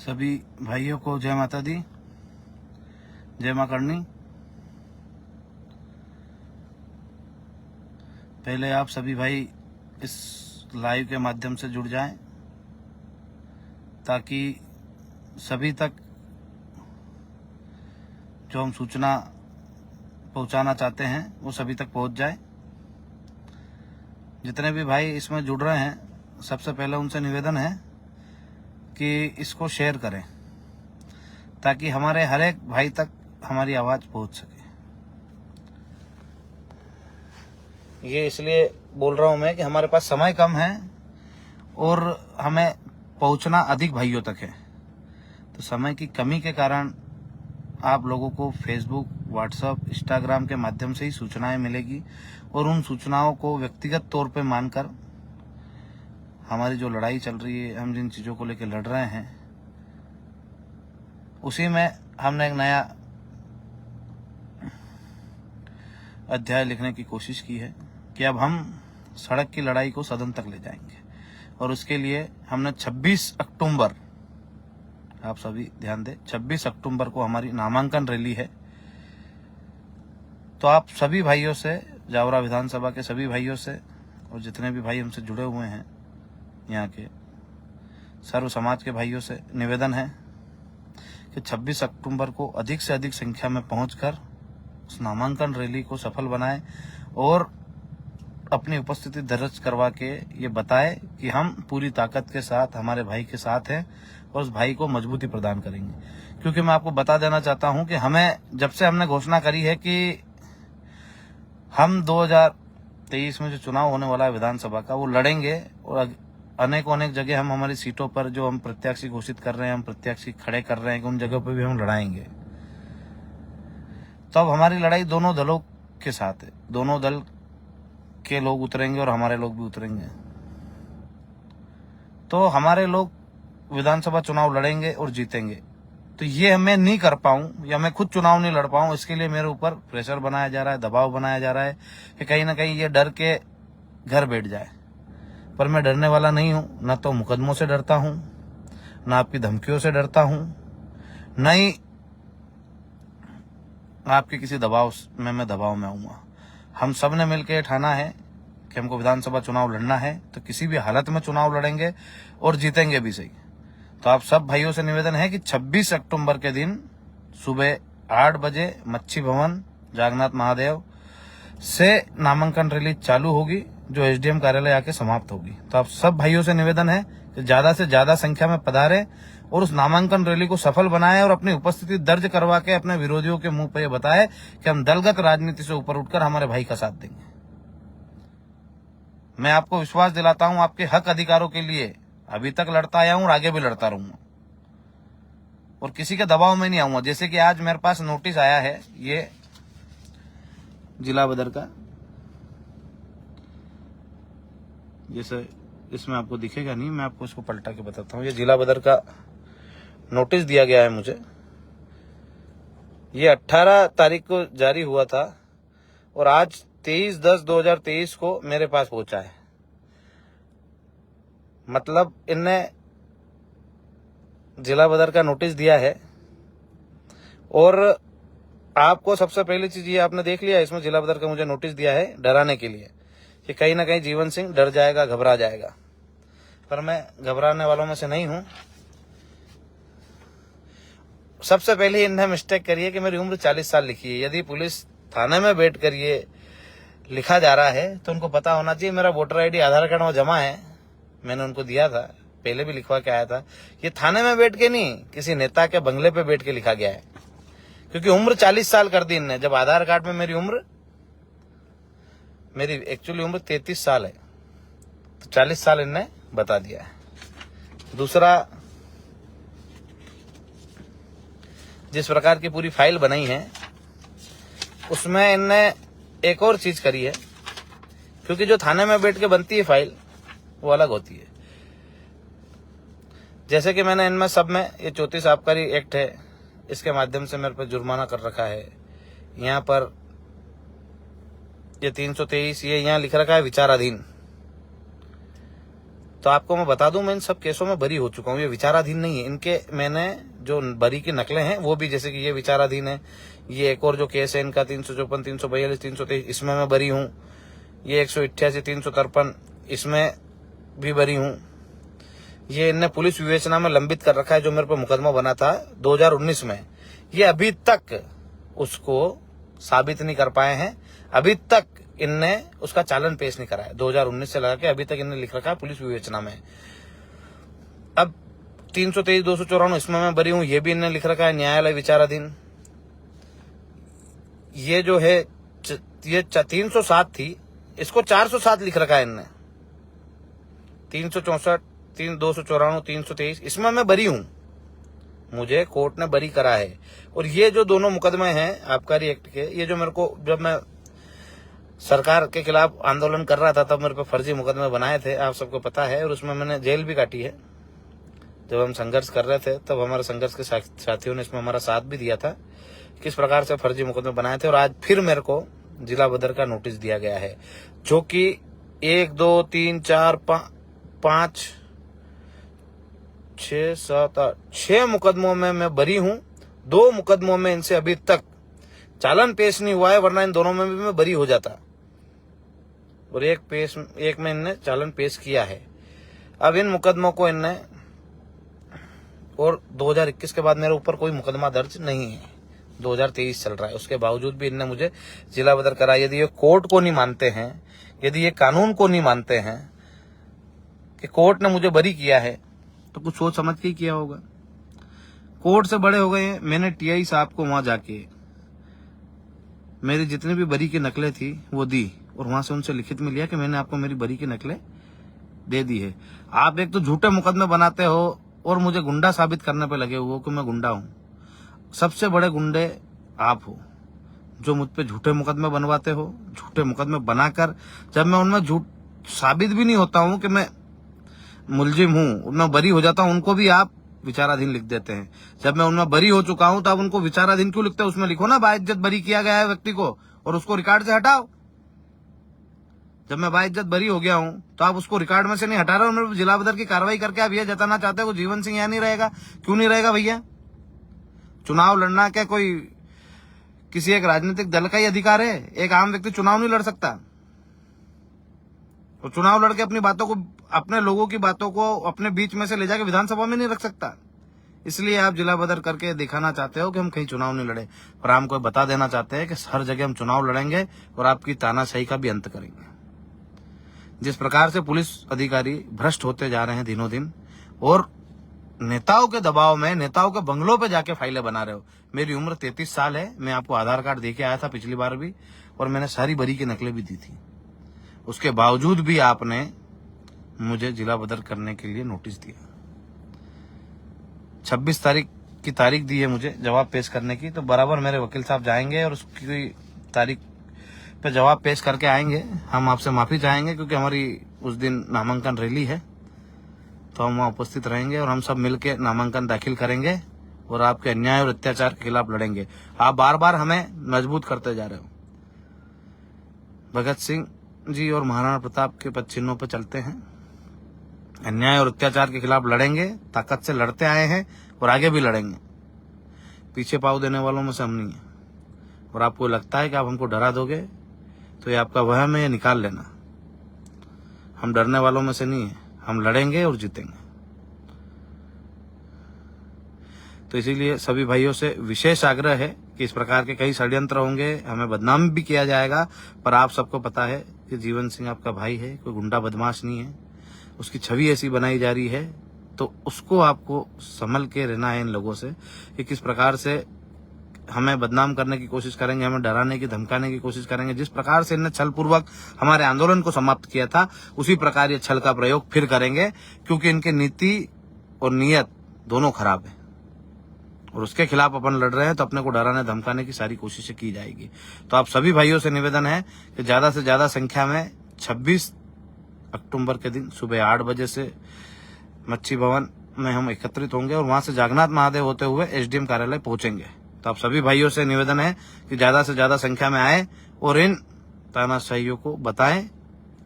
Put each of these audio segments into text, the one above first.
सभी भाइयों को जय माता दी, जय मां करनी। पहले आप सभी भाई इस लाइव के माध्यम से जुड़ जाएं ताकि सभी तक जो हम सूचना पहुंचाना चाहते हैं वो सभी तक पहुंच जाए। जितने भी भाई इसमें जुड़ रहे हैं, सबसे पहले उनसे निवेदन है कि इसको शेयर करें ताकि हमारे हर एक भाई तक हमारी आवाज पहुंच सके। ये इसलिए बोल रहा हूं मैं कि हमारे पास समय कम है और हमें पहुंचना अधिक भाइयों तक है, तो समय की कमी के कारण आप लोगों को फेसबुक, व्हाट्सएप, इंस्टाग्राम के माध्यम से ही सूचनाएं मिलेगी और उन सूचनाओं को व्यक्तिगत तौर पे मानकर हमारी जो लड़ाई चल रही है, हम जिन चीज़ों को लेकर लड़ रहे हैं, उसी में हमने एक नया अध्याय लिखने की कोशिश की है कि अब हम सड़क की लड़ाई को सदन तक ले जाएंगे। और उसके लिए हमने 26 अक्टूबर, आप सभी ध्यान दें, 26 अक्टूबर को हमारी नामांकन रैली है। तो आप सभी भाइयों से, जावरा विधानसभा के सभी भाइयों से और जितने भी भाई हमसे जुड़े हुए हैं, यहाँ के सर्व समाज के भाइयों से निवेदन है कि 26 अक्टूबर को अधिक से अधिक संख्या में पहुंचकर उस नामांकन रैली को सफल बनाएं और अपनी उपस्थिति दर्ज करवा के ये बताए कि हम पूरी ताकत के साथ हमारे भाई के साथ हैं और उस भाई को मजबूती प्रदान करेंगे। क्योंकि मैं आपको बता देना चाहता हूं कि हमें, जब से हमने घोषणा करी है कि हम 2023 में जो चुनाव होने वाला है विधानसभा का, वो लड़ेंगे और अनेक जगह हम हमारी सीटों पर जो हम प्रत्याशी घोषित कर रहे हैं, हम प्रत्याशी खड़े कर रहे हैं कि उन जगहों पर भी हम लड़ाएंगे। तो अब हमारी लड़ाई दोनों दलों के साथ है, दोनों दल के लोग उतरेंगे और हमारे लोग भी उतरेंगे। तो हमारे लोग विधानसभा चुनाव लड़ेंगे और जीतेंगे। तो ये मैं नहीं कर पाऊं या मैं खुद चुनाव नहीं लड़ पाऊं, इसके लिए मेरे ऊपर प्रेशर बनाया जा रहा है, दबाव बनाया जा रहा है कि कहीं ना कहीं ये डर के घर बैठ जाए। पर मैं डरने वाला नहीं हूं, न तो मुकदमों से डरता हूं, न आपकी धमकियों से डरता हूं, न ही आपके किसी दबाव में मैं दबाव में आऊंगा। हम सब ने मिलकर ठाना है कि हमको विधानसभा चुनाव लड़ना है, तो किसी भी हालत में चुनाव लड़ेंगे और जीतेंगे भी सही। तो आप सब भाइयों से निवेदन है कि 26 अक्टूबर के दिन सुबह 8 बजे मच्छी भवन जागन्नाथ महादेव से नामांकन रैली चालू होगी, जो एसडीएम कार्यालय आके समाप्त होगी। तो आप सब भाइयों से निवेदन है कि ज्यादा से ज्यादा संख्या में पधारें और उस नामांकन रैली को सफल बनाएं और अपनी उपस्थिति दर्ज करवा के अपने विरोधियों के मुंह पर यह बताएं कि हम दलगत राजनीति से ऊपर उठकर हमारे भाई का साथ देंगे। मैं आपको विश्वास दिलाता हूं, आपके हक अधिकारों के लिए अभी तक लड़ता आया हूं और आगे भी लड़ता रहूंगा और किसी के दबाव में नहीं आऊंगा। जैसे कि आज मेरे पास नोटिस आया है, ये जिला बदर का, जैसे इसमें आपको दिखेगा नहीं, मैं आपको इसको पलटा के बताता हूँ। ये जिला बदर का नोटिस दिया गया है मुझे। ये 18 तारीख को जारी हुआ था और आज 23/10/2023 को मेरे पास पहुंचा है। मतलब इनने जिला बदर का नोटिस दिया है। और आपको सबसे पहली चीज ये आपने देख लिया, इसमें जिला बदर का मुझे नोटिस दिया है डराने के लिए कि कहीं ना कहीं जीवन सिंह डर जाएगा, घबरा जाएगा। पर मैं घबराने वालों में से नहीं हूं। सबसे पहले इन्हें मिस्टेक करी है कि मेरी उम्र 40 साल लिखी है। यदि पुलिस थाने में बैठ कर ये लिखा जा रहा है तो उनको पता होना चाहिए मेरा वोटर आईडी, आधार कार्ड वो जमा है, मैंने उनको दिया था, पहले भी लिखवा के आया था। ये थाने में बैठ के नहीं, किसी नेता के बंगले पे बैठ के लिखा गया है, क्योंकि उम्र 40 साल कर दी इनने। जब आधार कार्ड में मेरी एक्चुअली उम्र 33 साल है, तो 40 साल इनने बता दिया है। दूसरा, जिस प्रकार की पूरी फाइल बनाई है उसमें इनने एक और चीज करी है, क्योंकि जो थाने में बैठ के बनती है फाइल वो अलग होती है। जैसे कि मैंने इनमें सब में ये 34 आबकारी एक्ट है, इसके माध्यम से मेरे पर जुर्माना कर रखा है। यहाँ पर ये 323 ये यहाँ लिख रखा है विचाराधीन। तो आपको मैं बता दूं, मैं इन सब केसों में बरी हो चुका हूं, ये विचाराधीन नहीं है। इनके मैंने जो बरी की नकलें हैं वो भी, जैसे कि ये विचाराधीन है, ये एक और जो केस है इनका 354, 342, 323, इसमें मैं बरी हूं। ये 188, 353, इसमें भी बरी हूं। ये इनने पुलिस विवेचना में लंबित कर रखा है, जो मेरे पर मुकदमा बना था 2019 में। ये अभी तक उसको साबित नहीं कर पाए हैं, अभी तक इनने उसका चालन पेश नहीं कराया। 2019 से लगा के अभी तक इनने लिख रखा है पुलिस विवेचना में। अब 323, 294 इसमें मैं बरी हूं, ये भी इनने लिख रखा है न्यायालय विचाराधीन। ये जो है ये 307 थी, इसको 407 लिख रखा है इनने। 364, 294, 323 इसमें मैं बरी हूं, मुझे कोर्ट ने बरी करा है। और ये जो दोनों मुकदमे हैं आबकारी एक्ट के, ये जो मेरे को, जब मैं सरकार के खिलाफ आंदोलन कर रहा था तब मेरे पे फर्जी मुकदमे बनाए थे, आप सबको पता है, और उसमें मैंने जेल भी काटी है। जब हम संघर्ष कर रहे थे तब हमारे संघर्ष के साथियों ने इसमें हमारा साथ भी दिया था, किस प्रकार से फर्जी मुकदमे बनाए थे। और आज फिर मेरे को जिला बदर का नोटिस दिया गया है, जो कि 1, 2, 3, 4, 5, 6, 7, 8, 6 मुकदमों में मैं बरी हूं। 2 मुकदमों में इनसे अभी तक चालन पेश नहीं हुआ है, वरना इन दोनों में भी मैं बरी हो जाता। और एक में इनने चालन पेश किया है। अब इन मुकदमों को इनने, और 2021 के बाद मेरे ऊपर कोई मुकदमा दर्ज नहीं है, 2023 चल रहा है, उसके बावजूद भी इनने मुझे जिला बदर करा। यदि ये कोर्ट को नहीं मानते हैं, यदि ये कानून को नहीं मानते हैं कि कोर्ट ने मुझे बरी किया है, तो कुछ सोच समझ के ही किया होगा। कोर्ट से बड़े हो गए हैं। मैंने टीआई साहब को वहां जाके मेरी जितनी भी बरी की नकलें थी वो दी, और वहां से उनसे लिखित में लिया कि मैंने आपको मेरी बरी की नकलें दे दी है। आप एक तो झूठे मुकदमे बनाते हो और मुझे गुंडा साबित करने पे लगे हुए हो कि मैं गुंडा हूं। सबसे बड़े गुंडे आप हो, जो मुझ पे झूठे मुकदमे बनवाते हो। झूठे मुकदमे बनाकर जब मैं उनमें झूठ साबित भी नहीं होता हूं कि मैं मुलजिम हूं, मैं बरी हो जाता हूं, उनको भी आप विचाराधीन लिख देते हैं। जब मैं उनमें बरी हो चुका हूं तो आप उनको विचाराधीन क्यों लिखते हैं? उसमें लिखो ना बाइज्जत बरी किया गया है व्यक्ति को, और उसको रिकॉर्ड से हटाओ। जब मैं बाइज्जत बरी हो गया हूं तो आप उसको रिकॉर्ड में से नहीं हटा रहे हो। मेरे जिला बदर की कार्रवाई करके आप यह जताना चाहते हो जीवन सिंह यहाँ नहीं रहेगा। क्यों नहीं रहेगा भैया? चुनाव लड़ना क्या कोई किसी एक राजनीतिक दल का ही अधिकार है? एक आम व्यक्ति चुनाव नहीं लड़ सकता? तो चुनाव लड़के अपनी बातों को, अपने लोगों की बातों को अपने बीच में से ले जाके विधानसभा में नहीं रख सकता। इसलिए आप जिला बदर करके दिखाना चाहते हो कि हम कहीं चुनाव नहीं लड़े, और हमको बता देना चाहते हैं कि हर जगह हम चुनाव लड़ेंगे और आपकी तानाशाही का भी अंत करेंगे। जिस प्रकार से पुलिस अधिकारी भ्रष्ट होते जा रहे हैं दिनों दिन, और नेताओं के दबाव में नेताओं के बंगलों पे जाके फाइलें बना रहे हो। मेरी उम्र 33 साल है, मैं आपको आधार कार्ड देके आया था पिछली बार भी, और मैंने सारी बरी की नकलें भी दी थी। उसके बावजूद भी आपने मुझे जिला बदर करने के लिए नोटिस दिया। 26 तारीख की तारीख दी है मुझे जवाब पेश करने की, तो बराबर मेरे वकील साहब जाएंगे और उसकी तारीख पे जवाब पेश करके आएंगे। हम आपसे माफी चाहेंगे क्योंकि हमारी उस दिन नामांकन रैली है, तो हम वहाँ उपस्थित रहेंगे और हम सब मिलकर नामांकन दाखिल करेंगे और आपके अन्याय और अत्याचार के खिलाफ लड़ेंगे। आप बार बार हमें मजबूत करते जा रहे हो। भगत सिंह जी और महाराणा प्रताप के पद चिन्हों पर चलते हैं, अन्याय और अत्याचार के खिलाफ लड़ेंगे, ताकत से लड़ते आए हैं और आगे भी लड़ेंगे। पीछे पाँव देने वालों में से हम नहीं है। और आपको लगता है कि आप हमको डरा दोगे तो ये आपका वहम है, ये निकाल लेना। हम डरने वालों में से नहीं है, हम लड़ेंगे और जीतेंगे। तो इसीलिए सभी भाइयों से विशेष आग्रह है कि इस प्रकार के कई षड्यंत्र होंगे, हमें बदनाम भी किया जाएगा, पर आप सबको पता है कि जीवन सिंह आपका भाई है, कोई गुंडा बदमाश नहीं है। उसकी छवि ऐसी बनाई जा रही है, तो उसको आपको संभल के रहना है इन लोगों से कि किस प्रकार से हमें बदनाम करने की कोशिश करेंगे, हमें डराने की धमकाने की कोशिश करेंगे। जिस प्रकार से इन्हें छल पूर्वक हमारे आंदोलन को समाप्त किया था, उसी प्रकार ये छल का प्रयोग फिर करेंगे, क्योंकि इनकी नीति और नीयत दोनों खराब है और उसके खिलाफ अपन लड़ रहे हैं। तो अपने को डराने धमकाने की सारी कोशिशें की जाएगी। तो आप सभी भाइयों से निवेदन है कि ज्यादा से ज्यादा संख्या में 26 अक्टूबर के दिन सुबह 8 बजे से मच्छी भवन में हम एकत्रित होंगे और वहां से जागन्नाथ महादेव होते हुए एसडीएम कार्यालय पहुंचेंगे। तो आप सभी भाइयों से निवेदन है कि ज्यादा से ज्यादा संख्या में आए और इन तानाशाहियों को बताएं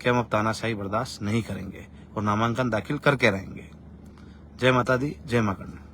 कि हम अब तानाशाही बर्दाश्त नहीं करेंगे और नामांकन दाखिल करके रहेंगे। जय माता दी, जय मां कर्ण।